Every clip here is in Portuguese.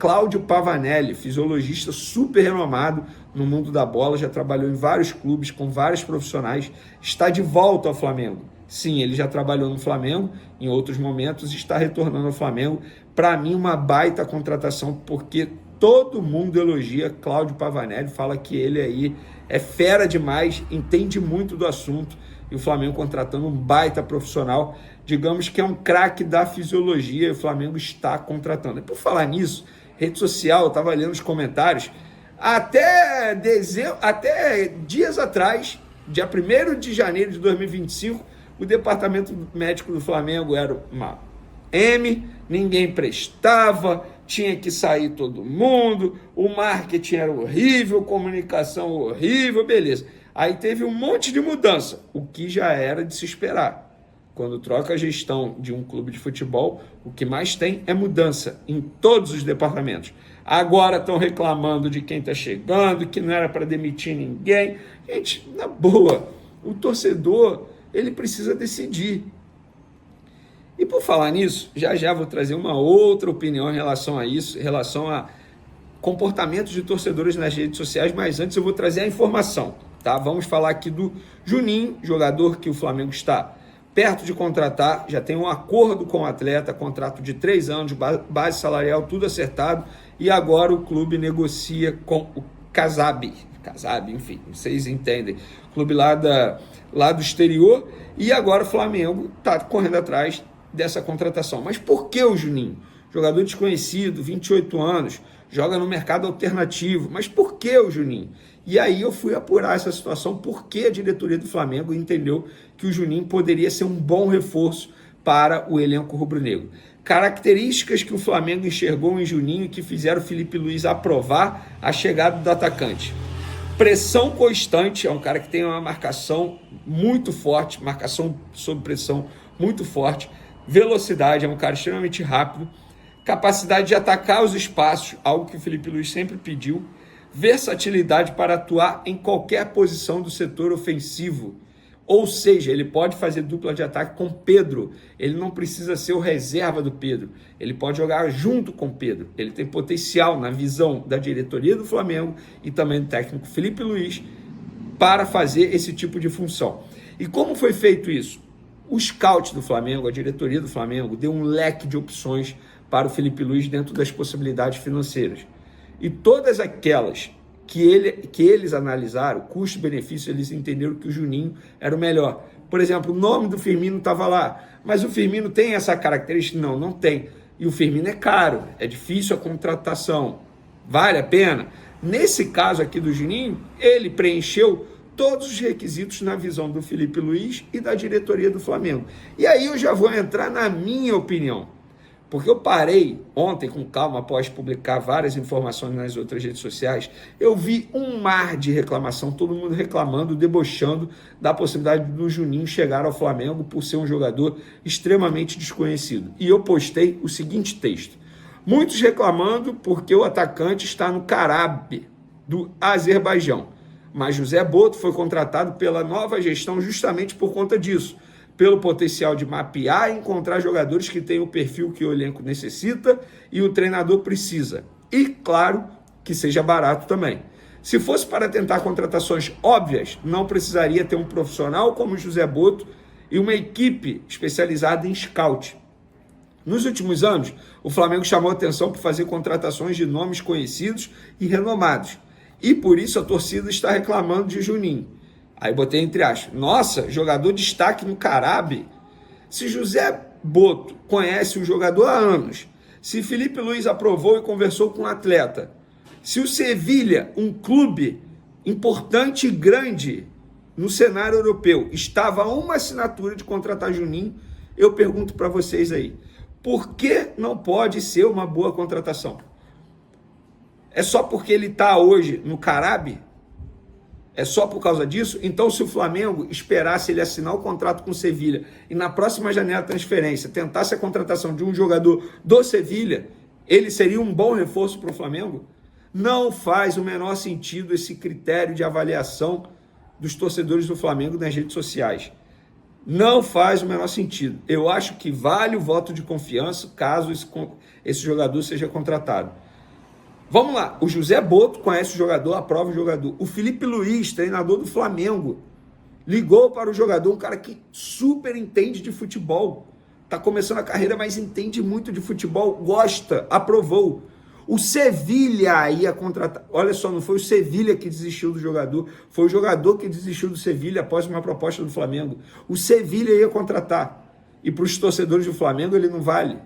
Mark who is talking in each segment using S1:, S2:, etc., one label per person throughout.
S1: Cláudio Pavanelli, fisiologista super renomado no mundo da bola, já trabalhou em vários clubes com vários profissionais, está de volta ao Flamengo. Sim, ele já trabalhou no Flamengo em outros momentos e está retornando ao Flamengo. Para mim, uma baita contratação, porque todo mundo elogia Cláudio Pavanelli, fala que ele aí é fera demais, entende muito do assunto, e o Flamengo contratando um baita profissional, digamos que é um craque da fisiologia, e o Flamengo está contratando. E por falar nisso, rede social, eu estava lendo os comentários, até dias atrás, dia 1º de janeiro de 2025, o departamento médico do Flamengo era uma M, ninguém prestava, tinha que sair todo mundo, o marketing era horrível, comunicação horrível, beleza. Aí teve um monte de mudança, o que já era de se esperar. Quando troca a gestão de um clube de futebol, o que mais tem é mudança em todos os departamentos. Agora estão reclamando de quem está chegando, que não era para demitir ninguém. Gente, na boa, o torcedor, ele precisa decidir. E por falar nisso, já vou trazer uma outra opinião em relação a isso, em relação a comportamentos de torcedores nas redes sociais, mas antes eu vou trazer a informação, tá? Vamos falar aqui do Juninho, jogador que o Flamengo está perto de contratar, já tem um acordo com o atleta, contrato de 3 anos, base salarial, tudo acertado, e agora o clube negocia com o Casabe, enfim, vocês entendem, clube lá do exterior, e agora o Flamengo está correndo atrás dessa contratação. Mas por que o Juninho? Jogador desconhecido, 28 anos, joga no mercado alternativo, mas por que o Juninho? E aí eu fui apurar essa situação, porque a diretoria do Flamengo entendeu que o Juninho poderia ser um bom reforço para o elenco rubro-negro. Características que o Flamengo enxergou em Juninho e que fizeram o Felipe Luiz aprovar a chegada do atacante. Pressão constante, é um cara que tem uma marcação muito forte, marcação sob pressão muito forte. Velocidade, é um cara extremamente rápido. Capacidade de atacar os espaços, algo que o Felipe Luiz sempre pediu. Versatilidade para atuar em qualquer posição do setor ofensivo. Ou seja, ele pode fazer dupla de ataque com Pedro. Ele não precisa ser o reserva do Pedro. Ele pode jogar junto com Pedro. Ele tem potencial, na visão da diretoria do Flamengo e também do técnico Felipe Luiz, para fazer esse tipo de função. E como foi feito isso? O scout do Flamengo, a diretoria do Flamengo, deu um leque de opções para o Felipe Luiz dentro das possibilidades financeiras. E todas aquelas que eles analisaram, custo-benefício, eles entenderam que o Juninho era o melhor. Por exemplo, o nome do Firmino estava lá, mas o Firmino tem essa característica? Não, não tem. E o Firmino é caro, é difícil a contratação. Vale a pena? Nesse caso aqui do Juninho, ele preencheu todos os requisitos na visão do Felipe Luiz e da diretoria do Flamengo. E aí eu já vou entrar na minha opinião. Porque eu parei ontem com calma, após publicar várias informações nas outras redes sociais, eu vi um mar de reclamação, todo mundo reclamando, debochando da possibilidade do Juninho chegar ao Flamengo por ser um jogador extremamente desconhecido. E eu postei o seguinte texto: muitos reclamando porque o atacante está no Karab, do Azerbaijão. Mas José Boto foi contratado pela nova gestão justamente por conta disso, pelo potencial de mapear e encontrar jogadores que têm o perfil que o elenco necessita e o treinador precisa. E, claro, que seja barato também. Se fosse para tentar contratações óbvias, não precisaria ter um profissional como José Boto e uma equipe especializada em scout. Nos últimos anos, o Flamengo chamou atenção por fazer contratações de nomes conhecidos e renomados. E por isso a torcida está reclamando de Juninho. Aí botei entre aspas, nossa, jogador de destaque no Karab. Se José Boto conhece o jogador há anos, se Felipe Luiz aprovou e conversou com o atleta, se o Sevilha, um clube importante e grande no cenário europeu, estava a uma assinatura de contratar Juninho, eu pergunto para vocês aí, por que não pode ser uma boa contratação? É só porque ele está hoje no Karab? É só por causa disso? Então, se o Flamengo esperasse ele assinar o contrato com o Sevilha e na próxima janela de transferência tentasse a contratação de um jogador do Sevilha, ele seria um bom reforço para o Flamengo? Não faz o menor sentido esse critério de avaliação dos torcedores do Flamengo nas redes sociais. Não faz o menor sentido. Eu acho que vale o voto de confiança caso esse jogador seja contratado. Vamos lá, o José Boto conhece o jogador, aprova o jogador. O Felipe Luiz, treinador do Flamengo, ligou para o jogador, um cara que super entende de futebol. Está começando a carreira, mas entende muito de futebol, gosta, aprovou. O Sevilha ia contratar. Olha só, não foi o Sevilha que desistiu do jogador, foi o jogador que desistiu do Sevilha após uma proposta do Flamengo. O Sevilha ia contratar. E para os torcedores do Flamengo ele não vale.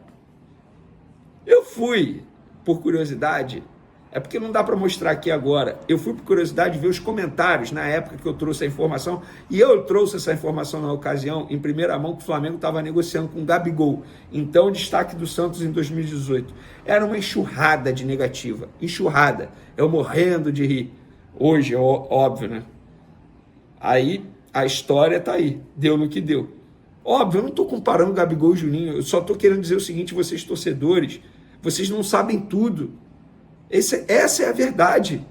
S1: Eu fui, por curiosidade, é porque não dá para mostrar aqui agora. Eu fui por curiosidade ver os comentários na época que eu trouxe a informação, e eu trouxe essa informação na ocasião, em primeira mão, que o Flamengo estava negociando com o Gabigol, então destaque do Santos em 2018. Era uma enxurrada de negativa, enxurrada, eu morrendo de rir. Hoje, óbvio, né? Aí a história tá aí, deu no que deu. Óbvio, eu não estou comparando o Gabigol e o Juninho, eu só estou querendo dizer o seguinte, vocês torcedores, vocês não sabem tudo. Essa é a verdade.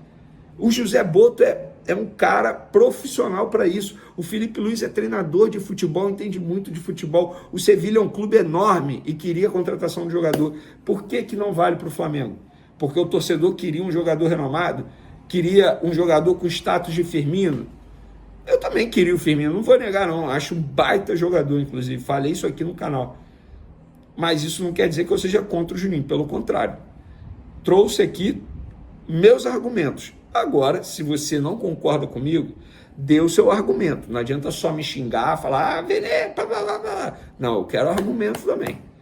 S1: O José Boto é um cara profissional para isso. O Felipe Luiz é treinador de futebol, entende muito de futebol. O Sevilha é um clube enorme e queria a contratação do jogador. Por que não vale para o Flamengo? Porque o torcedor queria um jogador renomado, queria um jogador com status de Firmino. Eu também queria o Firmino, não vou negar não, acho um baita jogador, inclusive, falei isso aqui no canal. Mas isso não quer dizer que eu seja contra o Juninho, pelo contrário. Trouxe aqui meus argumentos. Agora, se você não concorda comigo, dê o seu argumento. Não adianta só me xingar, falar, Vene, blá, blá, blá. Não, eu quero argumento também.